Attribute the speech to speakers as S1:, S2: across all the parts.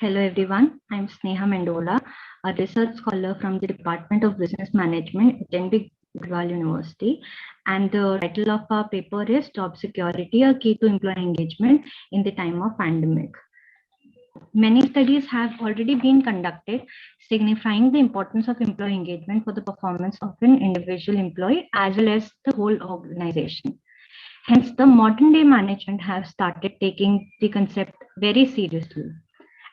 S1: Hello everyone, I'm Sneha Mendola, a research scholar from the Department of Business Management at NB Gurwal University. And the title of our paper is Job Security, a Key to Employee Engagement in the Time of Pandemic. Many studies have already been conducted, signifying the importance of employee engagement for the performance of an individual employee as well as the whole organization. Hence, the modern day management have started taking the concept very seriously.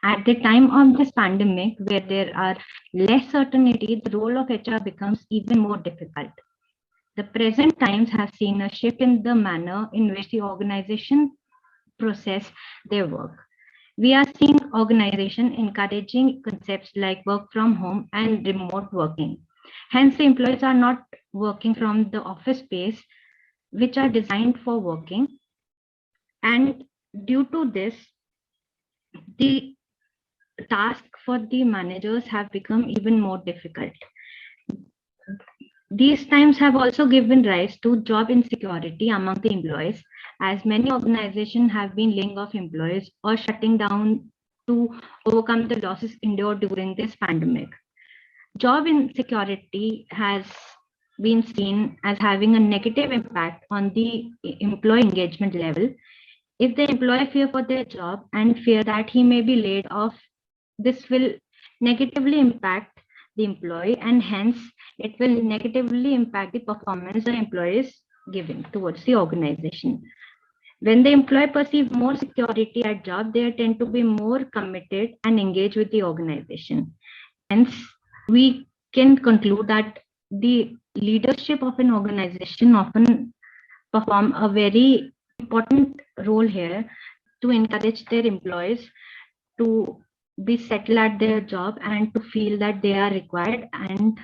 S1: At the time of this pandemic, where there are less certainty, the role of HR becomes even more difficult. The present times have seen a shift in the manner in which the organization process their work. We are seeing organization encouraging concepts like work from home and remote working. Hence, the employees are not working from the office space, which are designed for working. And due to this, the task for the managers have become even more difficult. These times have also given rise to job insecurity among the employees, as many organizations have been laying off employees or shutting down to overcome the losses endured during this pandemic. Job insecurity has been seen as having a negative impact on the employee engagement level. If the employee fear for their job and fear that he may be laid off, this will negatively impact the employee, and hence it will negatively impact the performance the employee is giving towards the organization. When the employee perceive more security at job, they tend to be more committed and engaged with the organization. Hence, we can conclude that the leadership of an organization often perform a very important role here to encourage their employees to be settled at their job and to feel that they are required and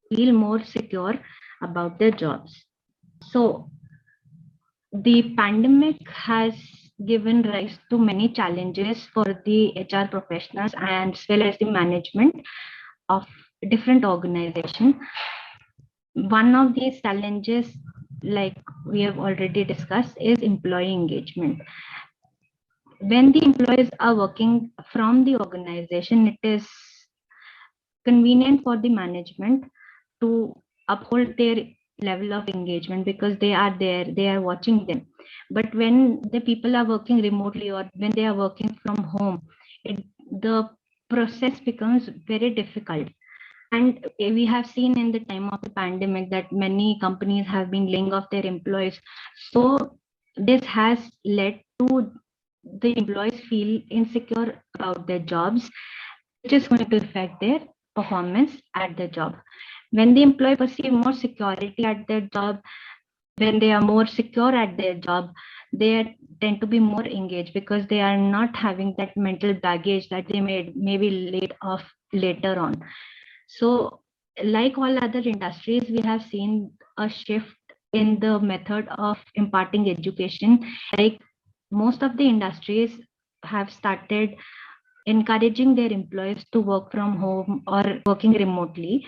S1: feel more secure about their jobs. So the pandemic has given rise to many challenges for the HR professionals and as well as the management of different organizations. One of these challenges, like we have already discussed, is employee engagement. When the employees are working from the organization, it is convenient for the management to uphold their level of engagement because they are there, they are watching them. But when the people are working remotely or when they are working from home, the process becomes very difficult. And we have seen in the time of the pandemic that many companies have been laying off their employees. So this has led to the employees feel insecure about their jobs, which is going to affect their performance at the job. When the employee perceive more security at their job, when they are more secure at their job, they tend to be more engaged because they are not having that mental baggage that they may be laid off later on. So like all other industries, we have seen a shift in the method of imparting education. Like most of the industries have started encouraging their employees to work from home or working remotely.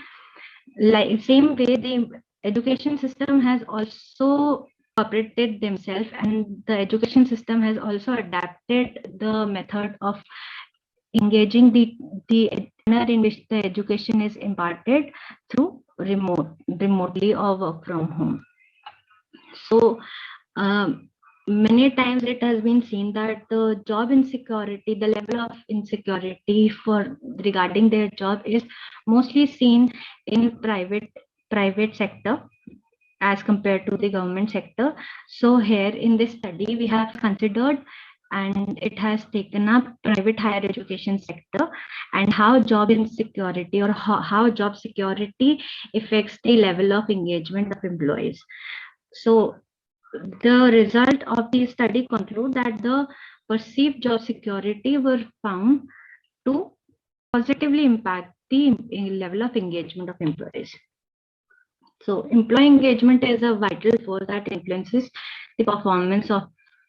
S1: Like same way, the education system has also cooperated themselves, and the education system has also adapted the method of engaging the manner in which the education is imparted through remotely or work from home. So many times it has been seen that the job insecurity, the level of insecurity for regarding their job is mostly seen in private sector as compared to the government sector. So here in this study, we have considered and it has taken up private higher education sector and how job insecurity or how job security affects the level of engagement of employees. So the result of the study conclude that the perceived job security were found to positively impact the level of engagement of employees. So employee engagement is a vital force that influences the performance of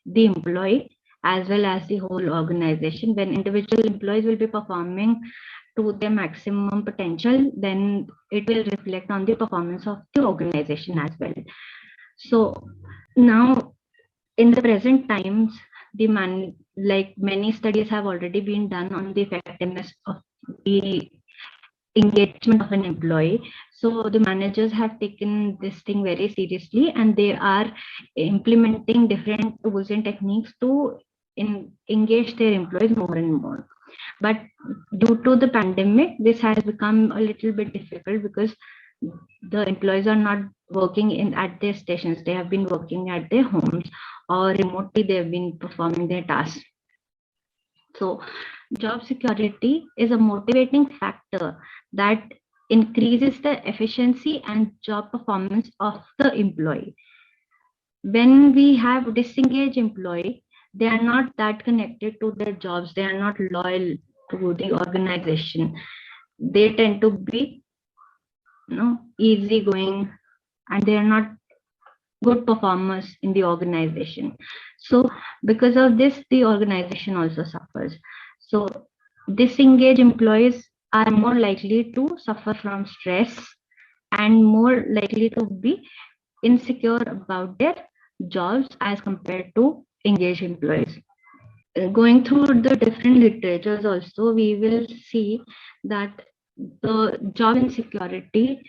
S1: the employee as well as the whole organization. When individual employees will be performing to their maximum potential, then it will reflect on the performance of the organization as well. So now in the present times, like many studies have already been done on the effectiveness of the engagement of an employee. So the managers have taken this thing very seriously, and they are implementing different tools and techniques to engage their employees more and more. But due to the pandemic, this has become a little bit difficult because the employees are not working in at their stations. They have been working at their homes, or remotely they have been performing their tasks. So job security is a motivating factor that increases the efficiency and job performance of the employee. When we have disengaged employee, they are not that connected to their jobs. They are not loyal to the organization. They tend to be, easygoing, and they are not good performers in the organization. So because of this, the organization also suffers. So disengaged employees are more likely to suffer from stress and more likely to be insecure about their jobs as compared to engaged employees. Going through the different literatures also, we will see that the job insecurity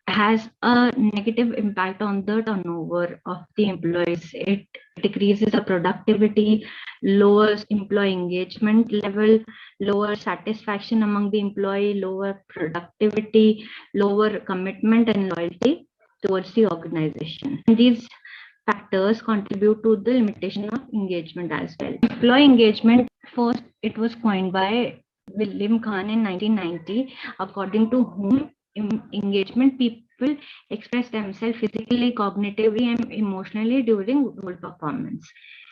S1: has a negative impact on the turnover of the employees. It decreases the productivity, lowers employee engagement level, lower satisfaction among the employee, lower productivity, lower commitment and loyalty towards the organization. And these factors contribute to the limitation of engagement as well. Employee engagement, first, it was coined by William Kahn in 1990, according to whom engagement people express themselves physically, cognitively, and emotionally during role performance.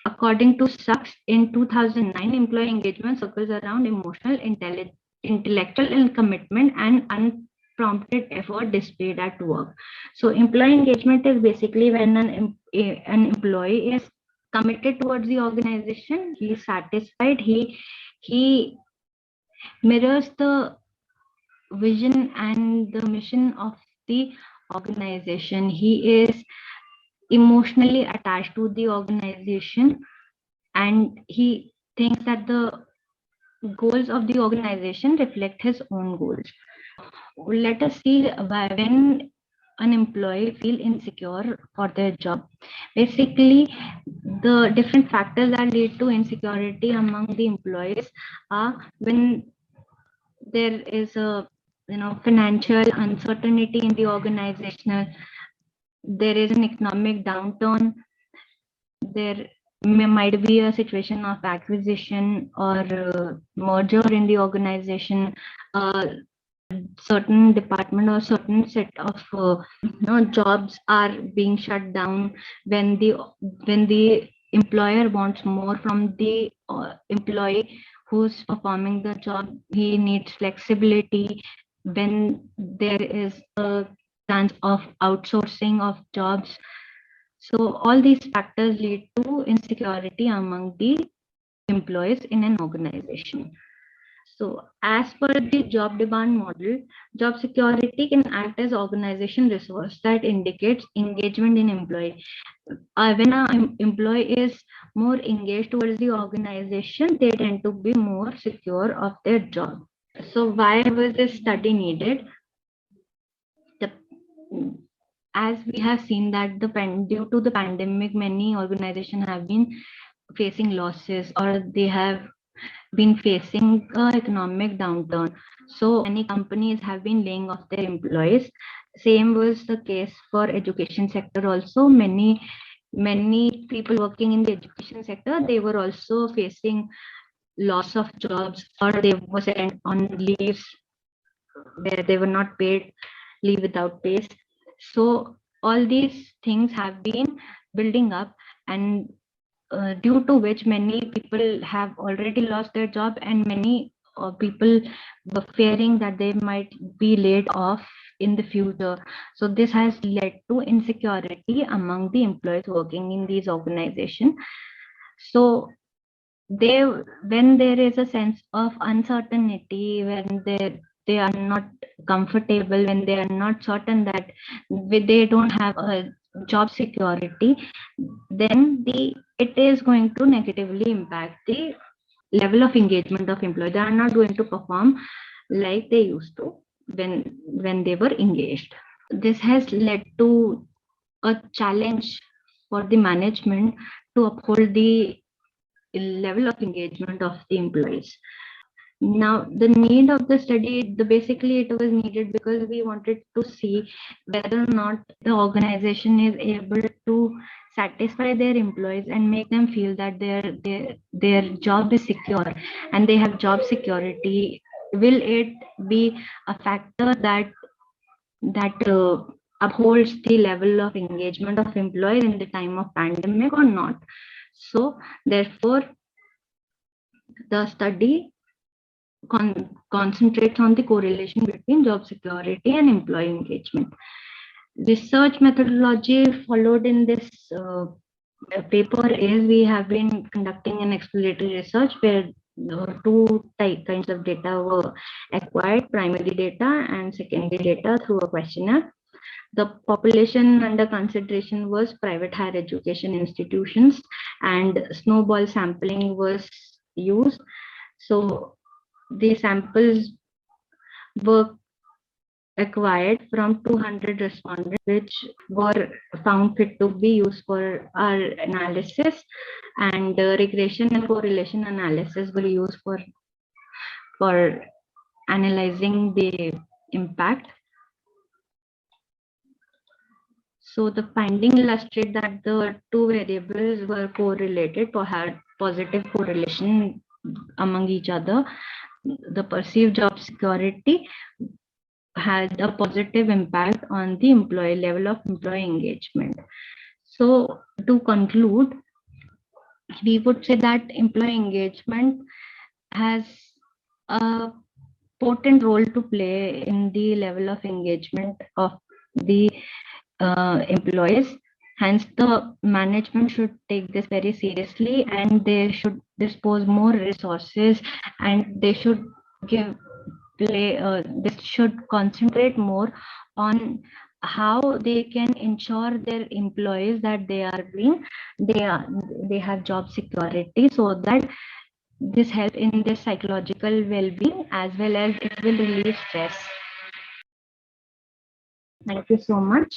S1: According to Sachs, in 2009, employee engagement circles around emotional, intellectual and commitment and unprompted effort displayed at work. So employee engagement is basically when an employee is committed towards the organization, he is satisfied, he mirrors the vision and the mission of the organization. He is emotionally attached to the organization, and he thinks that the goals of the organization reflect his own goals. Let us see when an employee feel insecure for their job. Basically, the different factors that lead to insecurity among the employees are when there is a financial uncertainty in the organizational, there is an economic downturn, there might be a situation of acquisition or merger in the organization, certain department or certain set of jobs are being shut down. When the employer wants more from the employee who's performing the job, he needs flexibility. When there is a chance of outsourcing of jobs, so all these factors lead to insecurity among the employees in an organization. So as per the job demand model, job security can act as organization resource that indicates engagement in employee. When an employee is more engaged towards the organization, they tend to be more secure of their job. So why was this study needed? As we have seen that due to the pandemic, many organizations have been facing losses, or they have been facing economic downturn. So many companies have been laying off their employees. Same was the case for education sector also. Many people working in the education sector, they were also facing loss of jobs, or they were sent on leaves where they were not paid, leave without pay. So all these things have been building up, and due to which many people have already lost their job, and many people were fearing that they might be laid off in the future. So this has led to insecurity among the employees working in these organizations. So when there is a sense of uncertainty, when they are not comfortable, when they are not certain that they don't have a job security, then it is going to negatively impact the level of engagement of employee. They are not going to perform like they used to when they were engaged. This has led to a challenge for the management to uphold the level of engagement of the employees. Now, the need of the study, basically it was needed because we wanted to see whether or not the organization is able to satisfy their employees and make them feel that their job is secure and they have job security. Will it be a factor that upholds the level of engagement of employees in the time of pandemic or not? So therefore, the study concentrates on the correlation between job security and employee engagement. Research methodology followed in this paper is we have been conducting an exploratory research where two kinds of data were acquired, primary data and secondary data through a questionnaire. The population under consideration was private higher education institutions and snowball sampling was used. So the samples were acquired from 200 respondents, which were found fit to be used for our analysis, and regression and correlation analysis were used for analyzing the impact. So the finding illustrate that the two variables were correlated or had positive correlation among each other. The perceived job security had a positive impact on the employee level of employee engagement. So to conclude, we would say that employee engagement has a potent role to play in the level of engagement of the employees. Hence, the management should take this very seriously and they should dispose more resources and they should this should concentrate more on how they can ensure their employees that they have job security, so that this helps in their psychological well-being as well as it will relieve stress. Thank you so much.